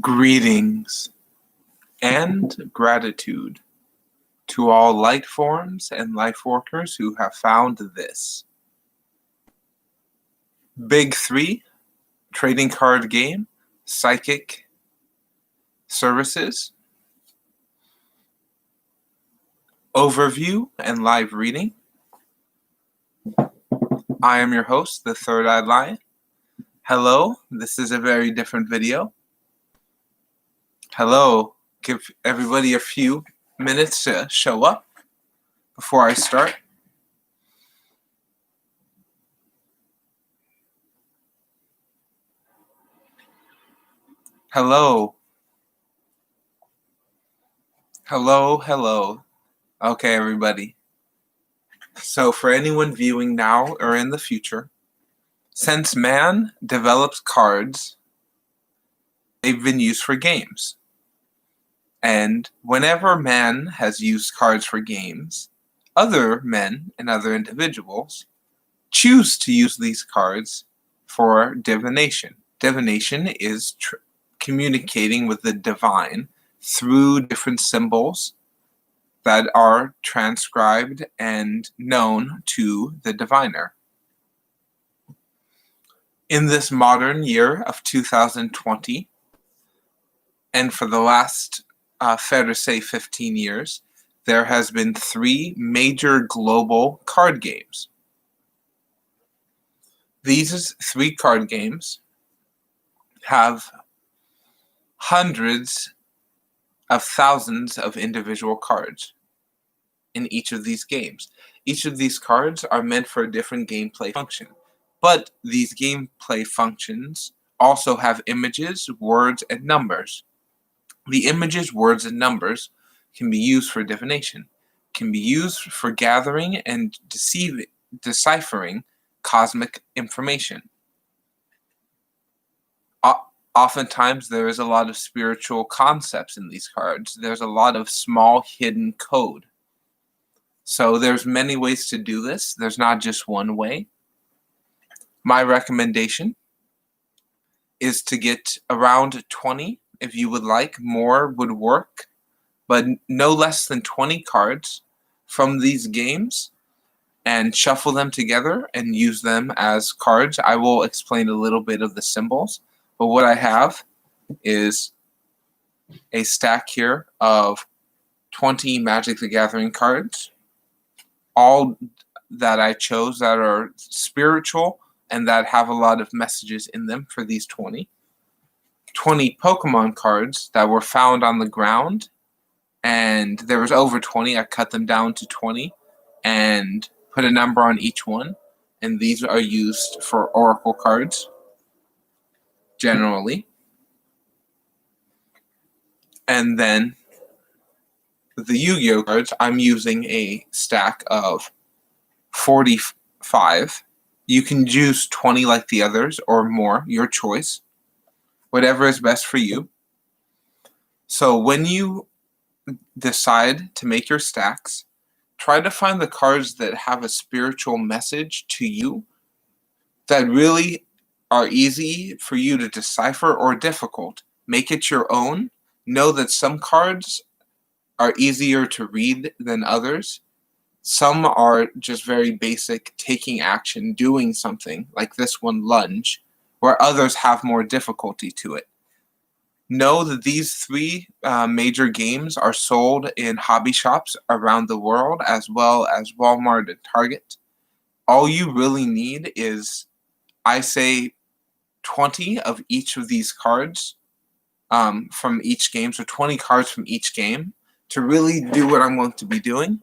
Greetings and gratitude to all light forms and life workers who have found this. Big 3 trading card game, psychic services, overview, and live reading. I am your host, the Third Eyed Lion. Hello, this is a very different video. Hello, give everybody a few minutes to show up before I start. Hello. Hello. Okay, everybody. So for anyone viewing now or in the future, since man developed cards, they've been used for games. And whenever man has used cards for games, other men and other individuals choose to use these cards for divination. Divination is communicating with the divine through different symbols that are transcribed and known to the diviner. In this modern year of 2020, and for the last, fair to say, 15 years, there has been 3 major global card games. These 3 card games have hundreds of thousands of individual cards in each of these games. Each of these cards are meant for a different gameplay function, but these gameplay functions also have images, words, and numbers. The images, words, and numbers can be used for divination, can be used for gathering and deciphering cosmic information. Oftentimes, there is a lot of spiritual concepts in these cards. There's a lot of small hidden code. So there's many ways to do this. There's not just one way. My recommendation is to get around 20. If you would like, more would work, but no less than 20 cards from these games and shuffle them together and use them as cards. I will explain a little bit of the symbols. But what I have is a stack here of 20 Magic the Gathering cards, all that I chose that are spiritual and that have a lot of messages in them for these 20. 20 Pokemon cards that were found on the ground, and there was over 20. I cut them down to 20 and put a number on each one, and these are used for Oracle cards generally. And then the Yu-Gi-Oh cards, I'm using a stack of 45. You can use 20 like the others or more, your choice. Whatever is best for you. So when you decide to make your stacks, try to find the cards that have a spiritual message to you that really are easy for you to decipher or difficult. Make it your own. Know that some cards are easier to read than others. Some are just very basic, taking action, doing something, like this one, lunge, where others have more difficulty to it. Know that these 3 major games are sold in hobby shops around the world, as well as Walmart and Target. All you really need is, I say, 20 of each of these cards from each game, so 20 cards from each game to really do what I'm going to be doing.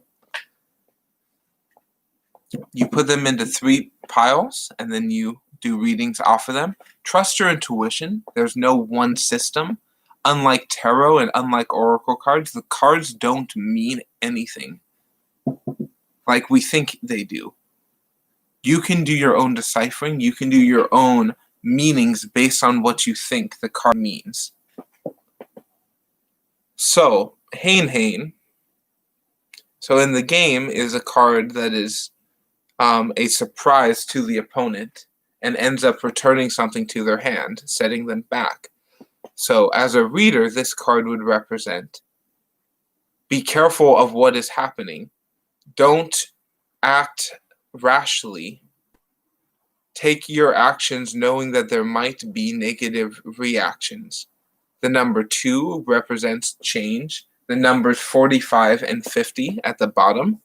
You put them into 3 piles, and then you do readings off of them. Trust your intuition. There's no one system. Unlike tarot and unlike oracle cards, the cards don't mean anything like we think they do. You can do your own deciphering. You can do your own meanings based on what you think the card means. So, Hain. So in the game is a card that is a surprise to the opponent and ends up returning something to their hand, setting them back. So as a reader, this card would represent, be careful of what is happening. Don't act rashly. Take your actions knowing that there might be negative reactions. The number 2 represents change. The numbers 45 and 50 at the bottom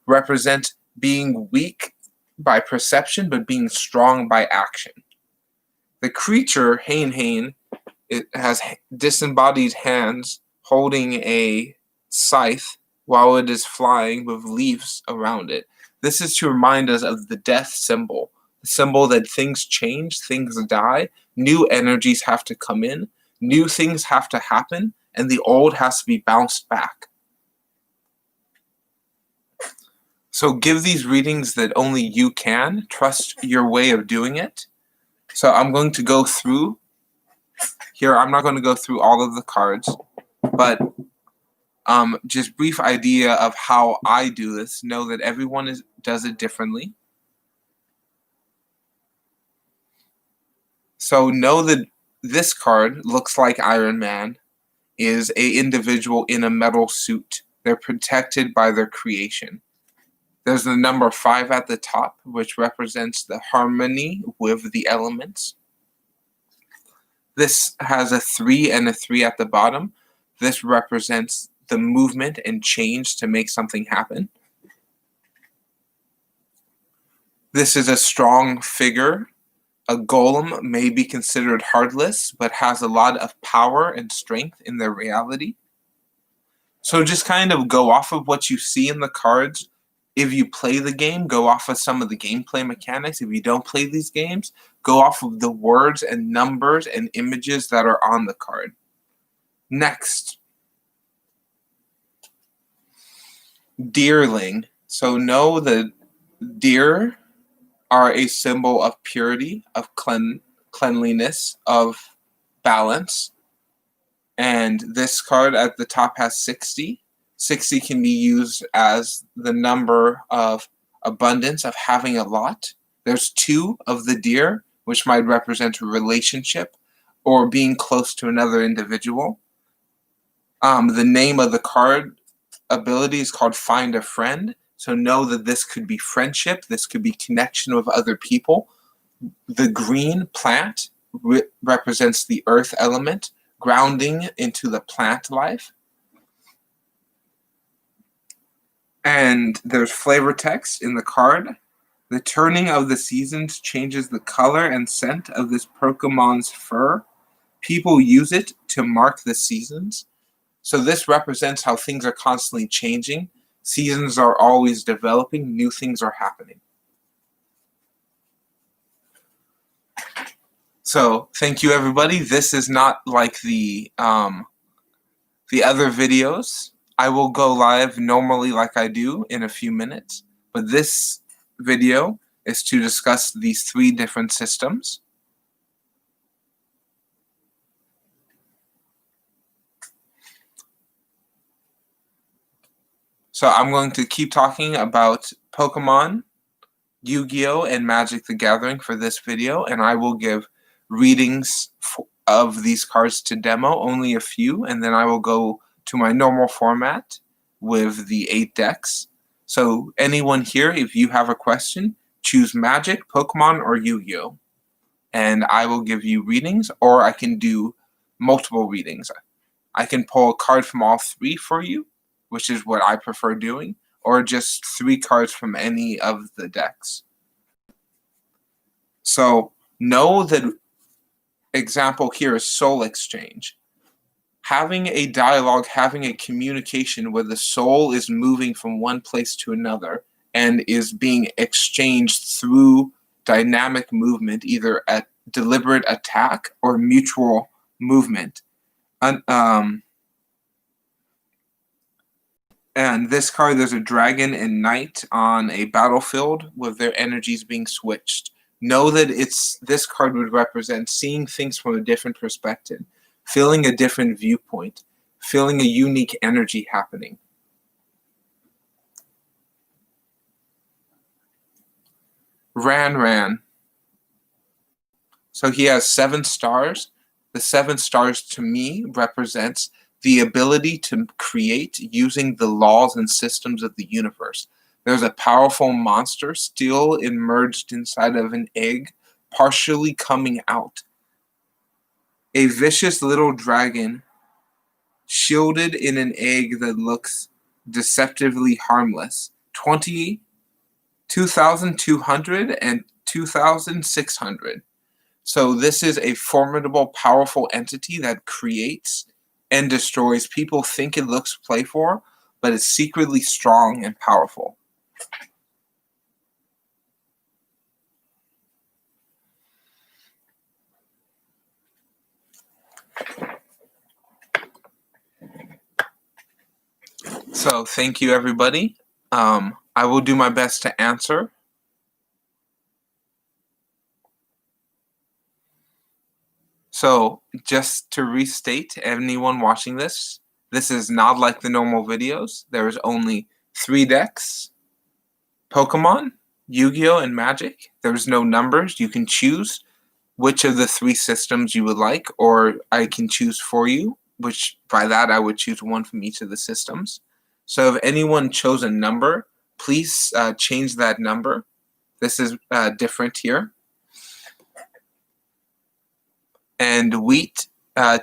represent being weak by perception but being strong by action. The creature, Hain, it has disembodied hands holding a scythe while it is flying with leaves around it. This is to remind us of the death symbol, the symbol that things change, things die, new energies have to come in, new things have to happen, and the old has to be bounced back. So give these readings that only you can. Trust your way of doing it. So I'm going to go through here. I'm not going to go through all of the cards, but just brief idea of how I do this. Know that everyone does it differently. So know that this card looks like Iron Man is an individual in a metal suit. They're protected by their creation. There's the number 5 at the top, which represents the harmony with the elements. This has a 3 and a 3 at the bottom. This represents the movement and change to make something happen. This is a strong figure. A golem may be considered heartless, but has a lot of power and strength in their reality. So just kind of go off of what you see in the cards. If you play the game, go off of some of the gameplay mechanics. If you don't play these games, go off of the words and numbers and images that are on the card. Next, deerling. So know that deer are a symbol of purity, of cleanliness, of balance. And this card at the top has 60. 60 can be used as the number of abundance, of having a lot. There's 2 of the deer, which might represent a relationship or being close to another individual. The name of the card ability is called Find a Friend. So know that this could be friendship. This could be connection with other people. The green plant represents the earth element, grounding into the plant life. And there's flavor text in the card. The turning of the seasons changes the color and scent of this Pokemon's fur. People use it to mark the seasons. So this represents how things are constantly changing. Seasons are always developing. New things are happening. So thank you, everybody. This is not like the other videos. I will go live normally like I do in a few minutes, but this video is to discuss these 3 different systems. So I'm going to keep talking about Pokemon, Yu-Gi-Oh, and Magic the Gathering for this video, and I will give readings of these cards to demo, only a few, and then I will go to my normal format with the 8 decks. So anyone here, if you have a question, choose Magic, Pokemon, or Yu-Gi-Oh, and I will give you readings, or I can do multiple readings. I can pull a card from all 3 for you, which is what I prefer doing, or just 3 cards from any of the decks. So know that example here is soul exchange. Having a dialogue, having a communication where the soul is moving from one place to another and is being exchanged through dynamic movement, either a deliberate attack or mutual movement. And this card, there's a dragon and knight on a battlefield with their energies being switched. Know that this card would represent seeing things from a different perspective, feeling a different viewpoint, feeling a unique energy happening. Ran. So he has 7 stars. The 7 stars to me represents the ability to create using the laws and systems of the universe. There's a powerful monster still immersed inside of an egg, partially coming out. A vicious little dragon shielded in an egg that looks deceptively harmless. 2,200 and 2,600. So this is a formidable, powerful entity that creates and destroys. People think it looks playful, but it's secretly strong and powerful. So thank you, everybody. I will do my best to answer. So just to restate, anyone watching this is not like the normal videos. There is only 3 decks: Pokemon, Yu-Gi-Oh, and Magic. There's no numbers. You can choose which of the 3 systems you would like, or I can choose for you, which by that I would choose one from each of the systems. So if anyone chose a number, please change that number. This is different here. And Wheat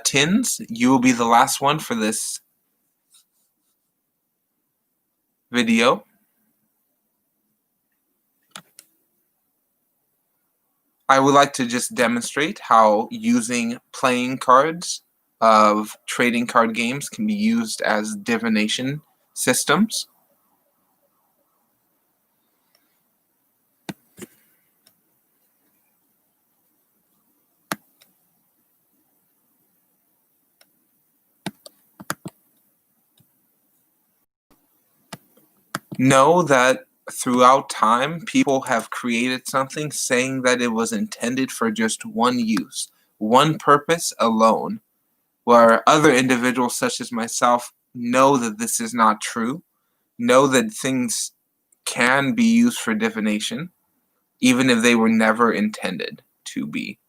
Tins, you will be the last one for this video. I would like to just demonstrate how using playing cards of trading card games can be used as divination systems. Know that throughout time, people have created something saying that it was intended for just one use, one purpose alone, where other individuals such as myself know that this is not true, know that things can be used for divination, even if they were never intended to be.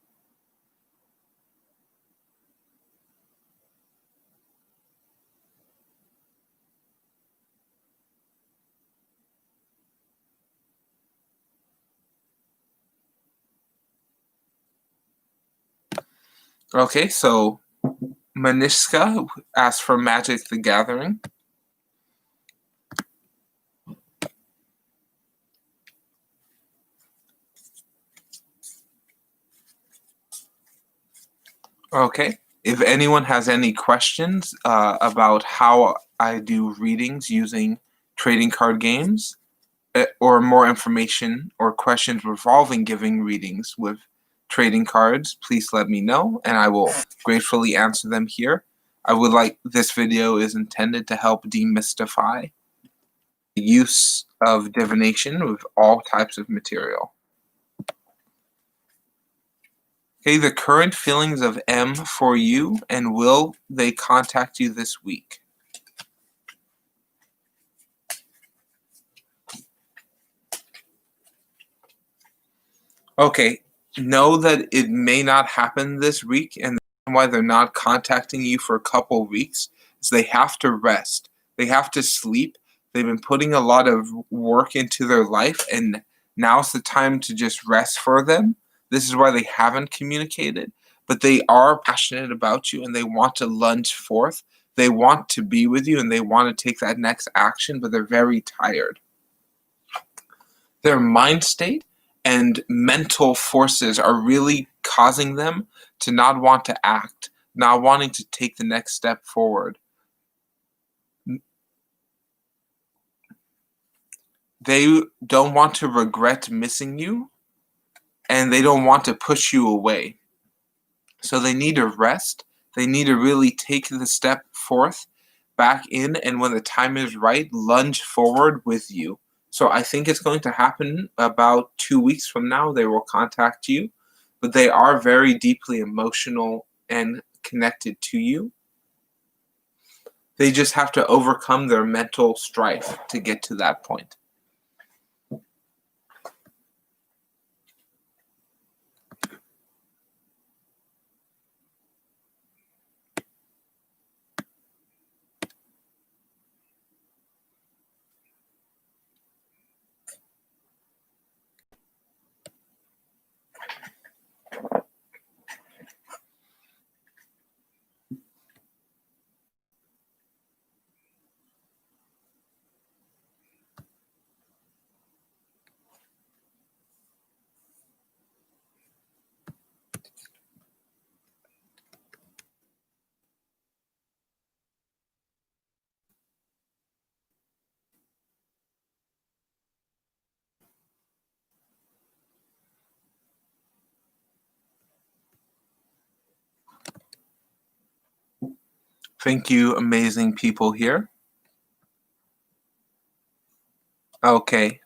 Okay, so Manishka asked for Magic the Gathering. Okay, if anyone has any questions about how I do readings using trading card games, or more information or questions revolving giving readings with trading cards, please let me know and I will gratefully answer them here. This video is intended to help demystify the use of divination with all types of material. Okay, the current feelings of M for you, and will they contact you this week? Okay, know that it may not happen this week, and the reason why they're not contacting you for a couple of weeks is they have to rest. They have to sleep. They've been putting a lot of work into their life, and now's the time to just rest for them. This is why they haven't communicated, but they are passionate about you and they want to lunge forth. They want to be with you and they want to take that next action, but they're very tired. Their mind state and mental forces are really causing them to not want to act, not wanting to take the next step forward. They don't want to regret missing you, and they don't want to push you away. So they need to rest. They need to really take the step forth back in, and when the time is right, lunge forward with you. So I think it's going to happen about 2 weeks from now. They will contact you, but they are very deeply emotional and connected to you. They just have to overcome their mental strife to get to that point. Thank you, amazing people here. Okay.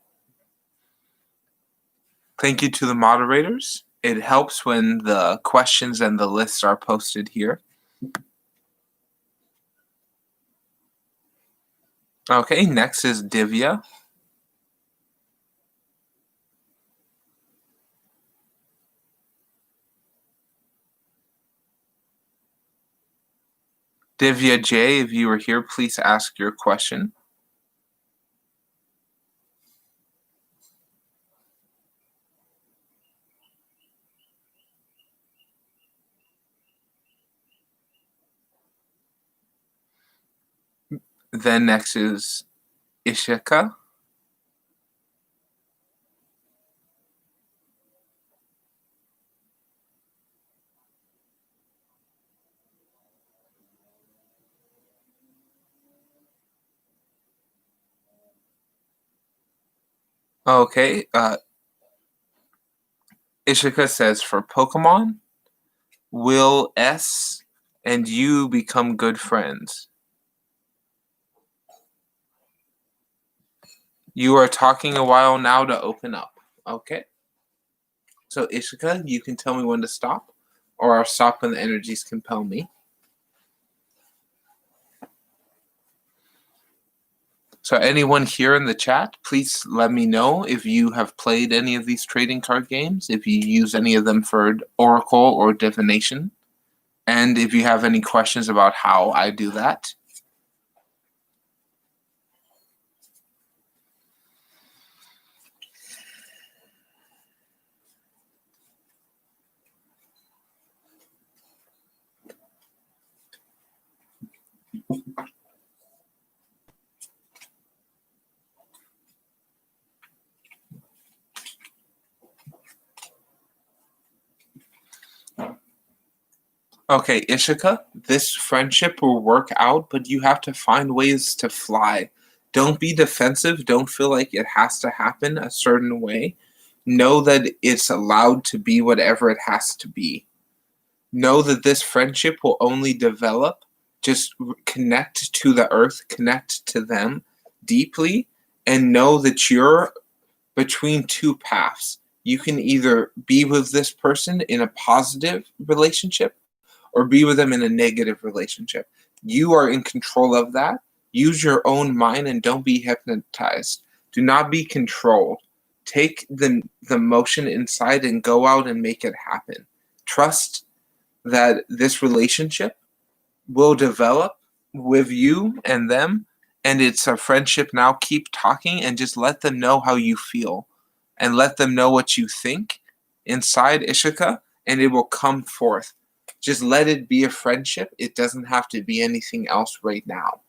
Thank you to the moderators. It helps when the questions and the lists are posted here. Okay, next is Divya. Divya J, if you are here, please ask your question. Then next is Ishika. Okay, Ishika says for Pokemon, will S and you become good friends? You are talking a while now to open up. Okay. So Ishika, you can tell me when to stop, or I'll stop when the energies compel me. So anyone here in the chat, please let me know if you have played any of these trading card games, if you use any of them for Oracle or Divination, and if you have any questions about how I do that. Okay, Ishika, this friendship will work out, but you have to find ways to fly. Don't be defensive. Don't feel like it has to happen a certain way. Know that it's allowed to be whatever it has to be. Know that this friendship will only develop. Just connect to the earth, connect to them deeply, and know that you're between two paths. You can either be with this person in a positive relationship or be with them in a negative relationship. You are in control of that. Use your own mind and don't be hypnotized. Do not be controlled. Take the motion inside and go out and make it happen. Trust that this relationship will develop with you and them, and it's a friendship now. Keep talking and just let them know how you feel and let them know what you think inside, Ishika, and it will come forth. Just let it be a friendship. It doesn't have to be anything else right now.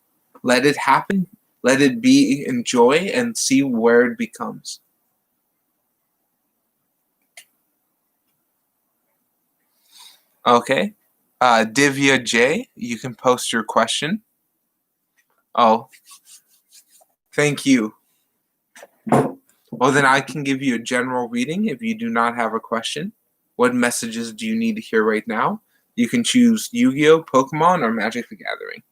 Let it happen. Let it be, enjoy, and see where it becomes. Okay. Divya J, you can post your question. Oh, thank you. Well, then I can give you a general reading if you do not have a question. What messages do you need to hear right now? You can choose Yu-Gi-Oh, Pokemon, or Magic the Gathering.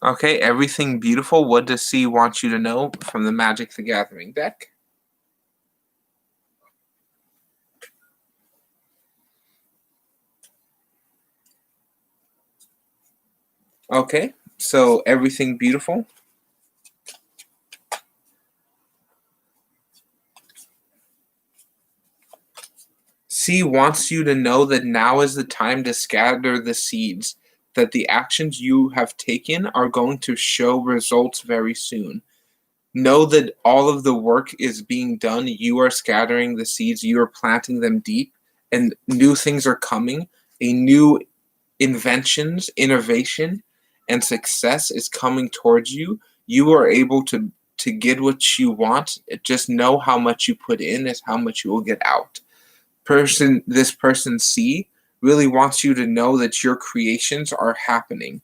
Okay, everything beautiful. What does C want you to know from the Magic the Gathering deck? Okay, so everything beautiful. C wants you to know that now is the time to scatter the seeds, that the actions you have taken are going to show results very soon. Know that all of the work is being done. You are scattering the seeds, you are planting them deep, and new things are coming. A new inventions, innovation, and success is coming towards you. You are able to get what you want. Just know how much you put in is how much you will get out. This person C really wants you to know that your creations are happening.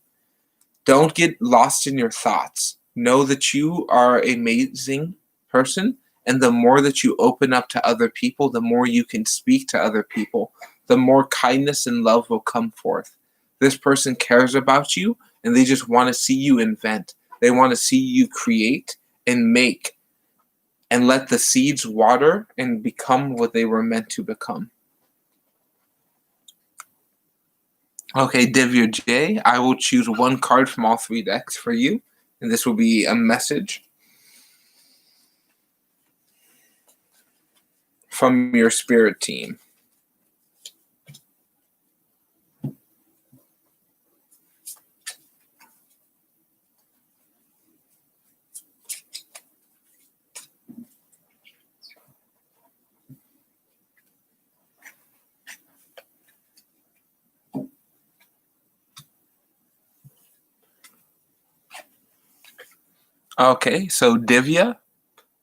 Don't get lost in your thoughts. Know that you are an amazing person, and the more that you open up to other people, the more you can speak to other people, the more kindness and love will come forth. This person cares about you, and they just want to see you invent. They want to see you create and make and let the seeds water and become what they were meant to become. Okay, Divya J, I will choose one card from all three decks for you, and this will be a message from your spirit team. Okay, so Divya,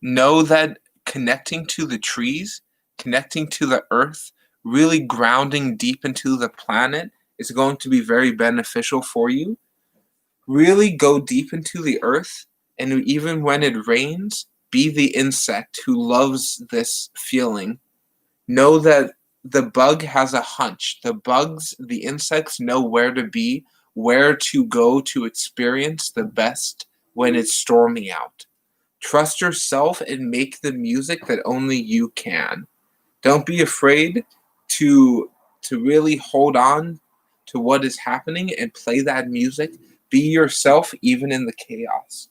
know that connecting to the trees, connecting to the earth, really grounding deep into the planet is going to be very beneficial for you. Really go deep into the earth, and even when it rains, be the insect who loves this feeling. Know that the bug has a hunch. The insects know where to be, where to go to experience the best when it's stormy out. Trust yourself and make the music that only you can. Don't be afraid to really hold on to what is happening and play that music. Be yourself even in the chaos.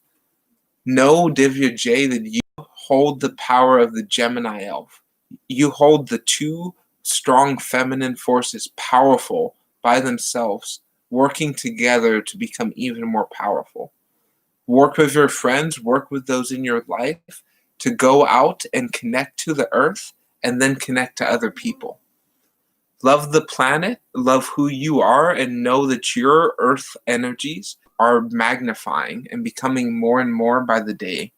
Know, Divya J, that you hold the power of the Gemini elf. You hold the two strong feminine forces powerful by themselves, working together to become even more powerful. Work with your friends, work with those in your life to go out and connect to the earth and then connect to other people. Love the planet, love who you are, and know that your earth energies are magnifying and becoming more and more by the day.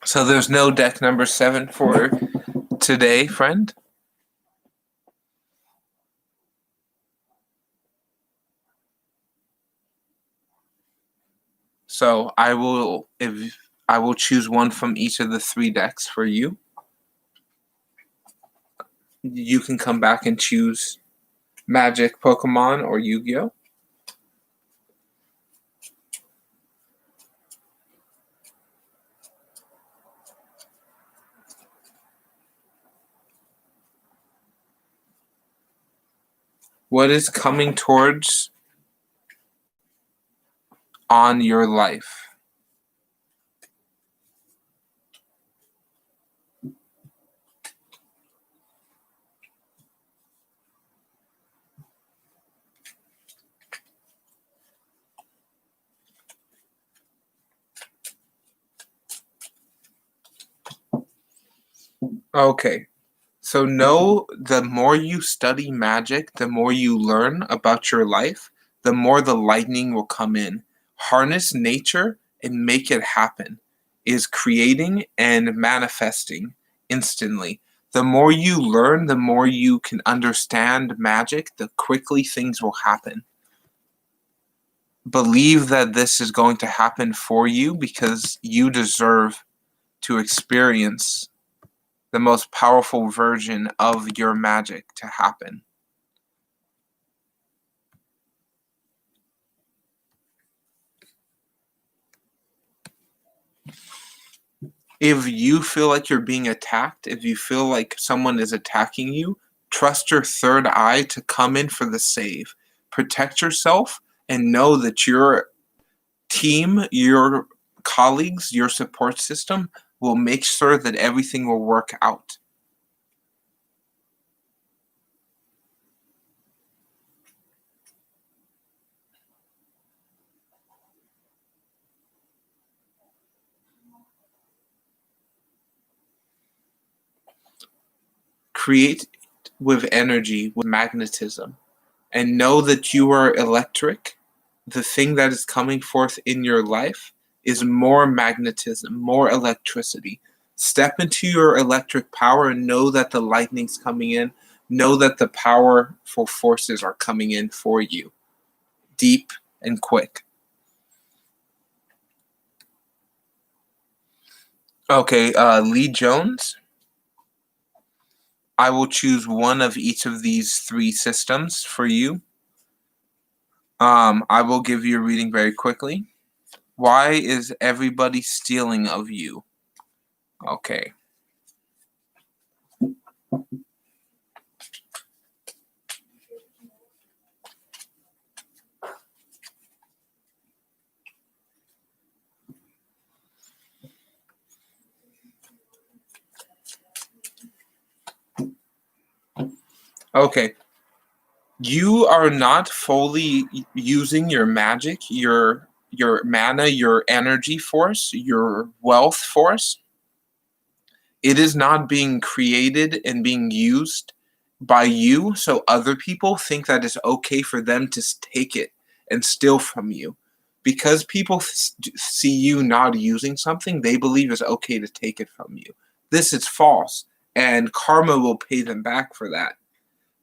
So there's no deck number 7 for today, friend. So I will choose one from each of the 3 decks for you. You can come back and choose Magic, Pokemon, or Yu-Gi-Oh. What is coming towards on your life? Okay, So know the more you study magic, the more you learn about your life, the more the lightning will come in. Harness nature and make it happen is creating and manifesting instantly. The more you learn, the more you can understand magic, the quickly things will happen. Believe that this is going to happen for you because you deserve to experience the most powerful version of your magic to happen. If you feel like you're being attacked, if you feel like someone is attacking you, trust your third eye to come in for the save. Protect yourself and know that your team, your colleagues, your support system will make sure that everything will work out. Create with energy, with magnetism, and know that you are electric. The thing that is coming forth in your life is more magnetism, more electricity. Step into your electric power and know that the lightning's coming in. Know that the powerful forces are coming in for you, deep and quick. Okay, Lee Jones. I will choose one of each of these three systems for you. I will give you a reading very quickly. Why is everybody stealing of you? Okay. Okay. You are not fully using your magic, your mana, your energy force, your wealth force. It is not being created and being used by you, so other people think that it's okay for them to take it and steal from you. Because people see you not using something, they believe it's okay to take it from you. This is false, and karma will pay them back for that.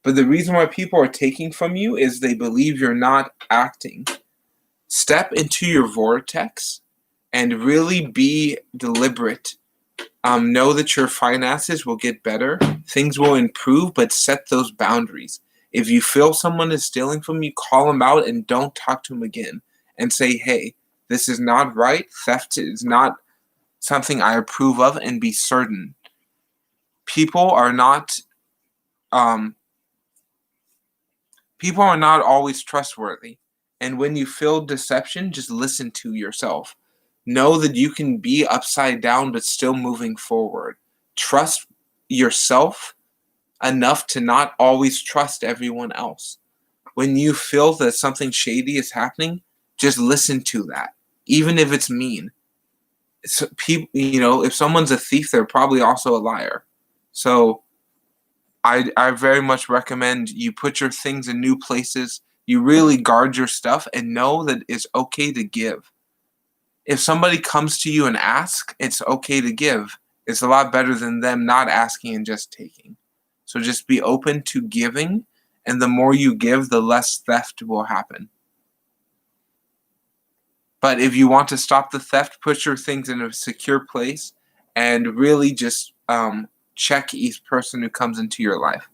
But the reason why people are taking from you is they believe you're not acting. Step into your vortex and really be deliberate. Know that your finances will get better, things will improve, but set those boundaries. If you feel someone is stealing from you, call them out and don't talk to them again. And say, hey, this is not right. Theft is not something I approve of, and be certain. People are not um, people are not always trustworthy. And when you feel deception, just listen to yourself. Know that you can be upside down but still moving forward. Trust yourself enough to not always trust everyone else. When you feel that something shady is happening, just listen to that, even if it's mean. So people, if someone's a thief, they're probably also a liar. So I very much recommend you put your things in new places. You really guard your stuff and know that it's okay to give. If somebody comes to you and asks, it's okay to give. It's a lot better than them not asking and just taking. So just be open to giving, and the more you give, the less theft will happen. But if you want to stop the theft, put your things in a secure place and really just check each person who comes into your life.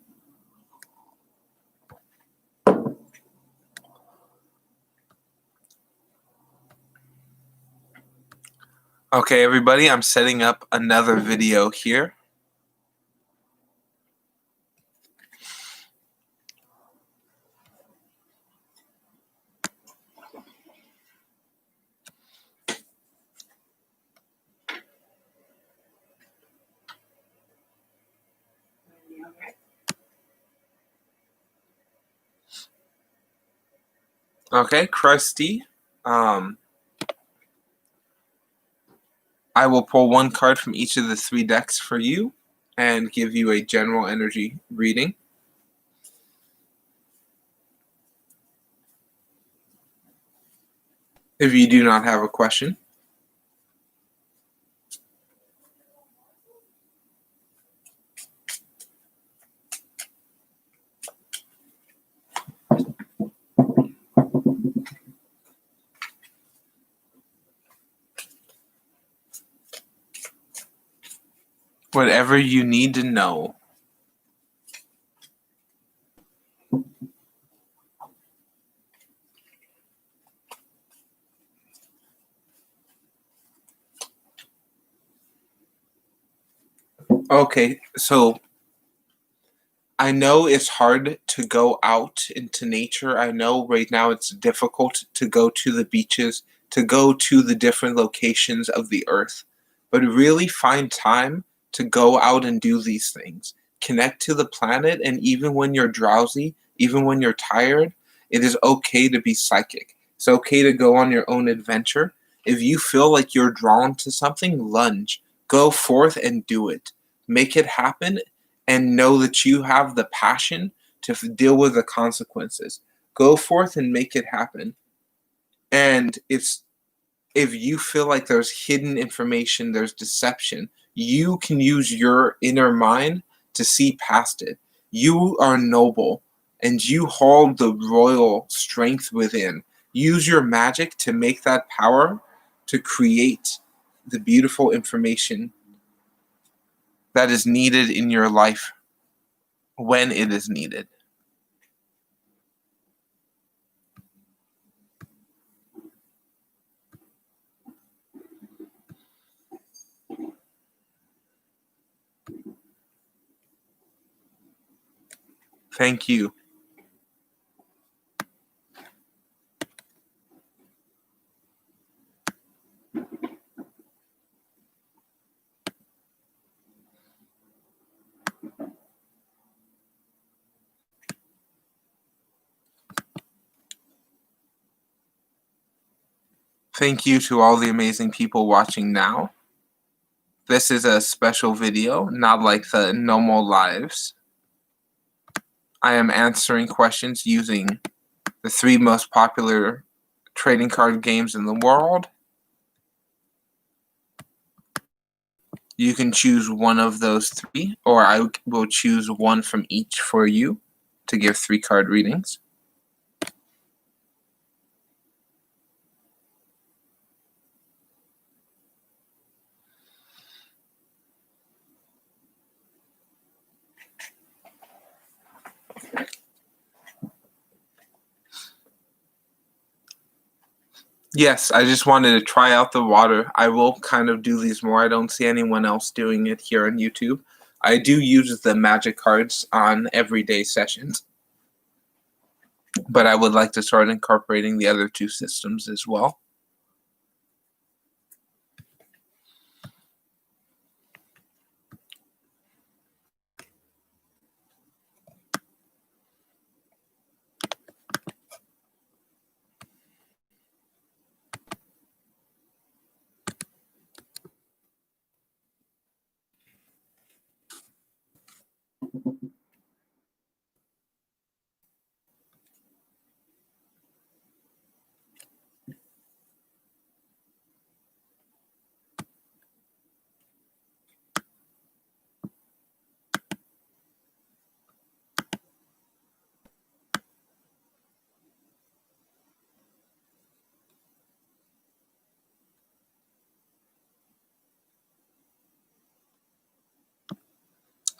Okay, everybody, I'm setting up another video here. Okay, Krusty. I will pull one card from each of the three decks for you. and give you a general energy reading. If you do not have a question. Whatever you need to know. Okay, so I know it's hard to go out into nature. I know right now it's difficult to go to the beaches, to go to the different locations of the earth, but really find time to go out and do these things. Connect to the planet, and even when you're drowsy, even when you're tired, it is okay to be psychic. It's okay to go on your own adventure. If you feel like you're drawn to something, lunge. Go forth and do it. Make it happen and know that you have the passion to deal with the consequences. Go forth and make it happen. And if you feel like there's hidden information, there's deception, you can use your inner mind to see past it. You are noble and you hold the royal strength within. Use your magic to make that power to create the beautiful information that is needed in your life when it is needed. Thank you. Thank you to all the amazing people watching now. This is a special video, not like the normal lives. I am answering questions using the 3 most popular trading card games in the world. You can choose one of those 3, or I will choose one from each for you to give 3 card readings. Yes, I just wanted to try out the water. I will kind of do these more. I don't see anyone else doing it here on YouTube. I do use the magic cards on everyday sessions, but I would like to start incorporating the other 2 systems as well.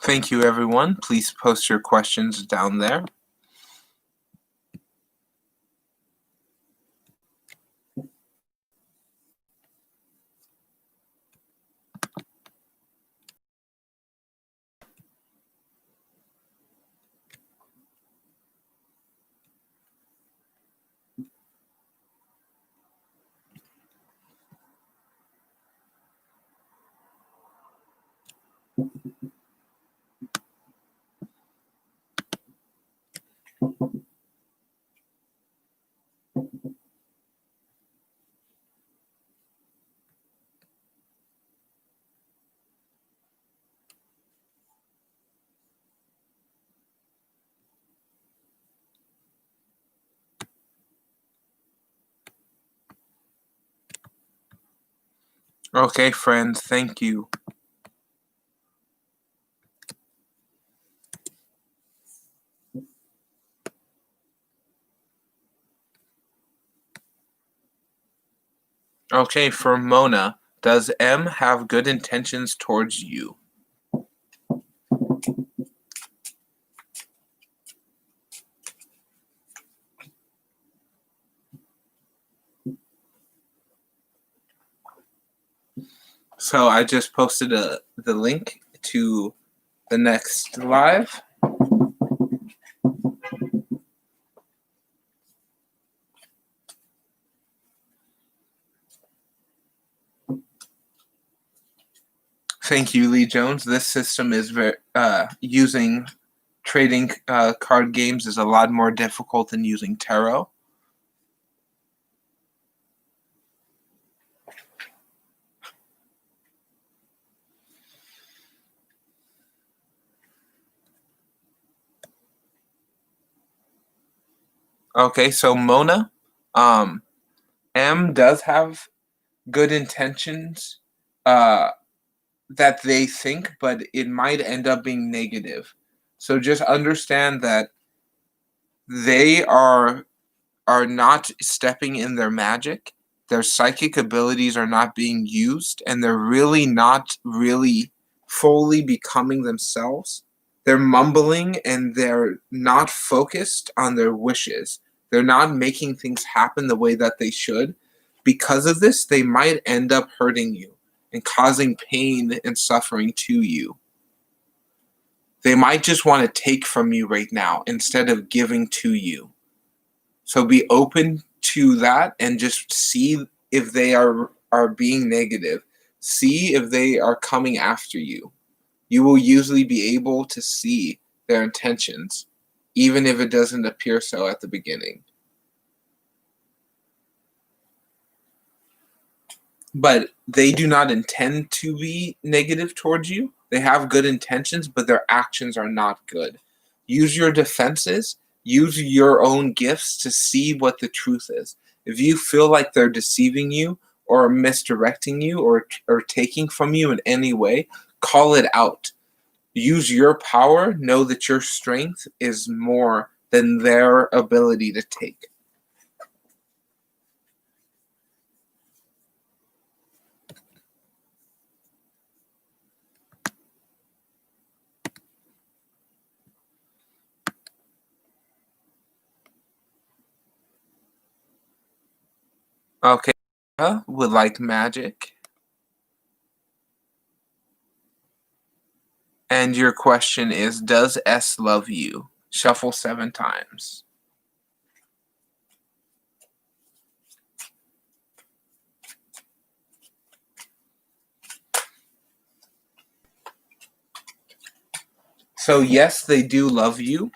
Thank you, everyone. Please post your questions down there. Okay, friends, thank you. Okay, for Mona, does M have good intentions towards you? So I just posted the link to the next live. Thank you, Lee Jones. This system is using trading card games is a lot more difficult than using tarot. Okay, so Mona, M does have good intentions that they think, but it might end up being negative. So just understand that they are not stepping in their magic. Their psychic abilities are not being used, and they're really not really fully becoming themselves. They're mumbling and they're not focused on their wishes. They're not making things happen the way that they should. Because of this, they might end up hurting you and causing pain and suffering to you. They might just want to take from you right now instead of giving to you. So be open to that and just see if they are being negative. See if they are coming after you. You will usually be able to see their intentions, even if it doesn't appear so at the beginning. But they do not intend to be negative towards you. They have good intentions, but their actions are not good. Use your defenses, use your own gifts to see what the truth is. If you feel like they're deceiving you or misdirecting you or taking from you in any way, call it out. Use your power. Know that your strength is more than their ability to take. Okay. Would like magic. And your question is, does S love you? Shuffle 7 times. So yes, they do love you.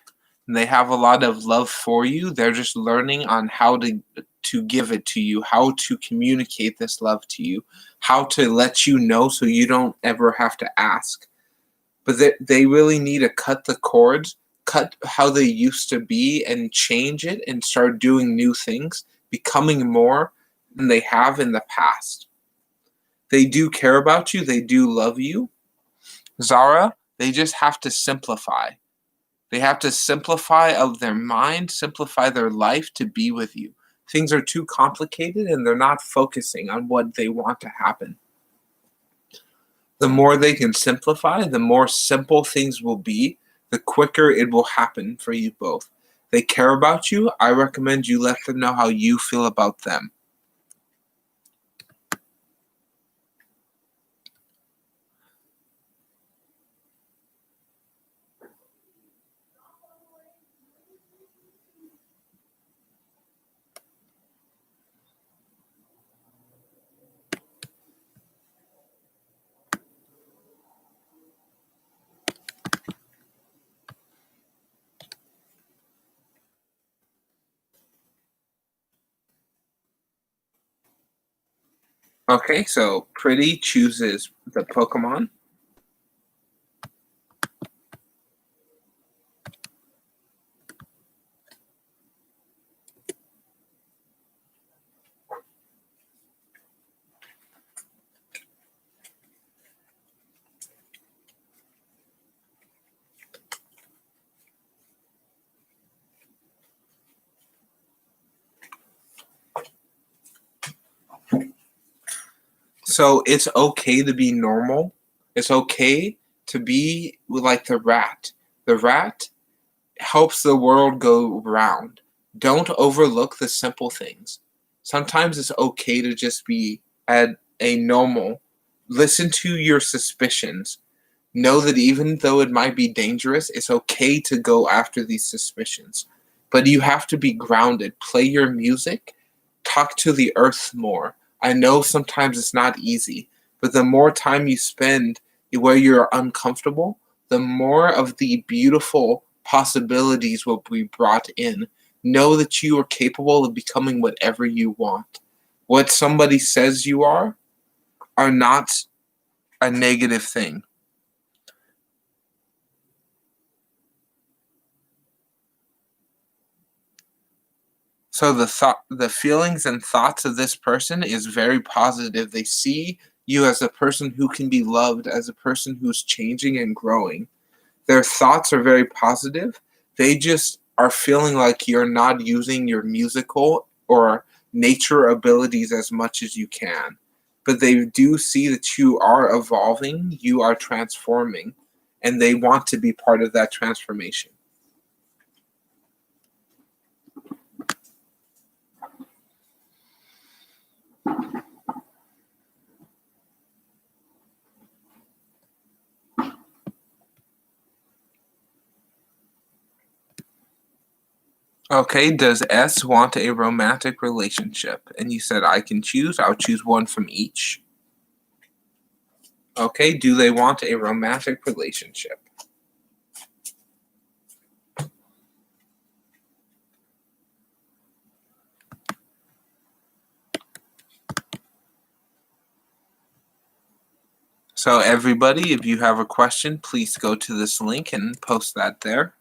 They have a lot of love for you. They're just learning on how to give it to you, how to communicate this love to you, how to let you know so you don't ever have to ask. But they really need to cut the cords, cut how they used to be, and change it and start doing new things, becoming more than they have in the past. They do care about you, they do love you. Zara, they just have to simplify. They have to simplify of their mind, simplify their life to be with you. Things are too complicated and they're not focusing on what they want to happen. The more they can simplify, the more simple things will be, the quicker it will happen for you both. They care about you. I recommend you let them know how you feel about them. Okay, so Pretty chooses the Pokemon. So it's okay to be normal. It's okay to be like the rat. The rat helps the world go round. Don't overlook the simple things. Sometimes it's okay to just be at a normal. Listen to your suspicions. Know that even though it might be dangerous, it's okay to go after these suspicions. But you have to be grounded. Play your music. Talk to the earth more. I know sometimes it's not easy, but the more time you spend where you're uncomfortable, the more of the beautiful possibilities will be brought in. Know that you are capable of becoming whatever you want. What somebody says you are not a negative thing. So the feelings and thoughts of this person is very positive. They see you as a person who can be loved, as a person who's changing and growing. Their thoughts are very positive. They just are feeling like you're not using your musical or nature abilities as much as you can. But they do see that you are evolving, you are transforming, and they want to be part of that transformation. Okay, does S want a romantic relationship? And you said I can choose. I'll choose one from each. Okay, do they want a romantic relationship? So everybody, if you have a question, please go to this link and post that there.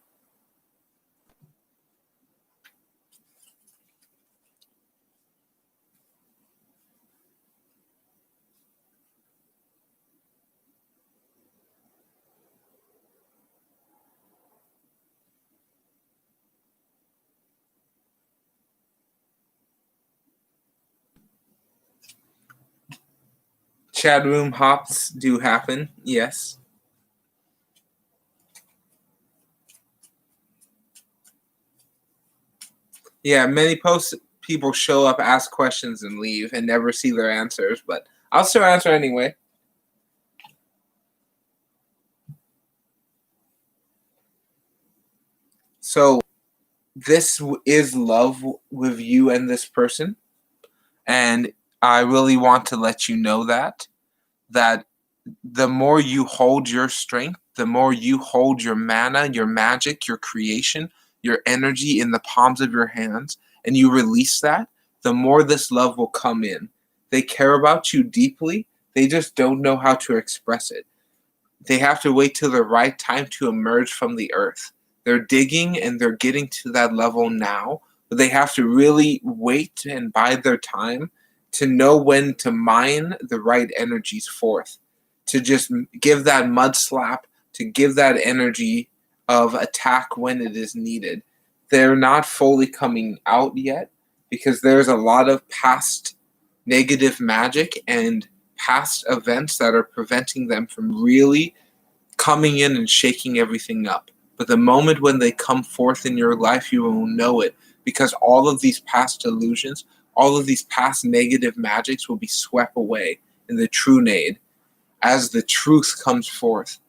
Chat room hops do happen, yes. Yeah, many posts people show up, ask questions, and leave and never see their answers, but I'll still answer anyway. So this is love with you and this person, and I really want to let you know that the more you hold your strength, the more you hold your mana, your magic, your creation, your energy in the palms of your hands, and you release that, the more this love will come in. They care about you deeply, they just don't know how to express it. They have to wait till the right time to emerge from the earth. They're digging and they're getting to that level now, but they have to really wait and bide their time to know when to mine the right energies forth, to just give that mud slap, to give that energy of attack when it is needed. They're not fully coming out yet because there's a lot of past negative magic and past events that are preventing them from really coming in and shaking everything up. But the moment when they come forth in your life, you will know it because all of these past illusions, all of these past negative magics will be swept away in the true nade as the truth comes forth.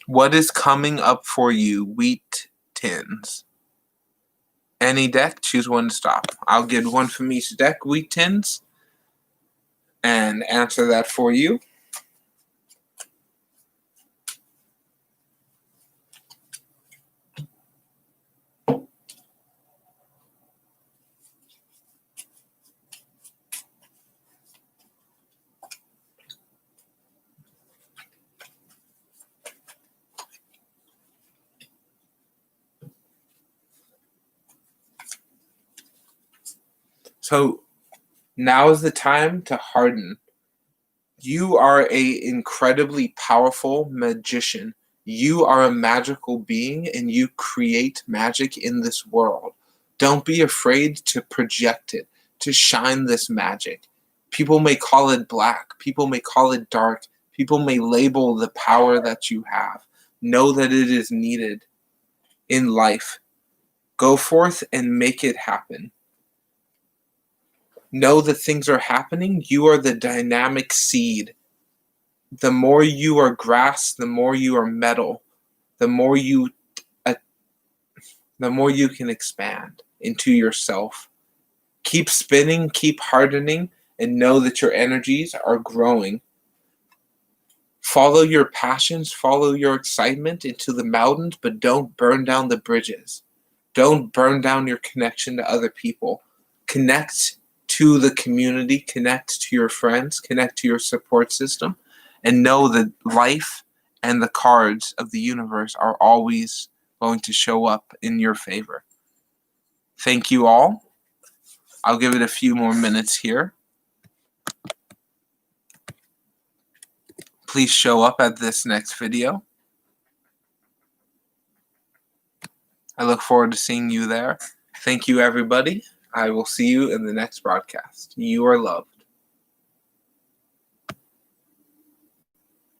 What is coming up for you, wheat tins? Any deck, choose one to stop. I'll get one from each deck, wheat tins, and answer that for you. So now is the time to harden. You are a incredibly powerful magician. You are a magical being and you create magic in this world. Don't be afraid to project it, to shine this magic. People may call it black. People may call it dark. People may label the power that you have. Know that it is needed in life. Go forth and make it happen. Know that things are happening. You are the dynamic seed. The more you are grass, the more you are metal, the more you can expand into yourself. Keep spinning, keep hardening, and know that your energies are growing. Follow your passions, follow your excitement into the mountains, but don't burn down the bridges. Don't burn down your connection to other people. Connect to the community, connect to your friends, connect to your support system, and know that life and the cards of the universe are always going to show up in your favor. Thank you all. I'll give it a few more minutes here. Please show up at this next video. I look forward to seeing you there. Thank you, everybody. I will see you in the next broadcast. You are loved.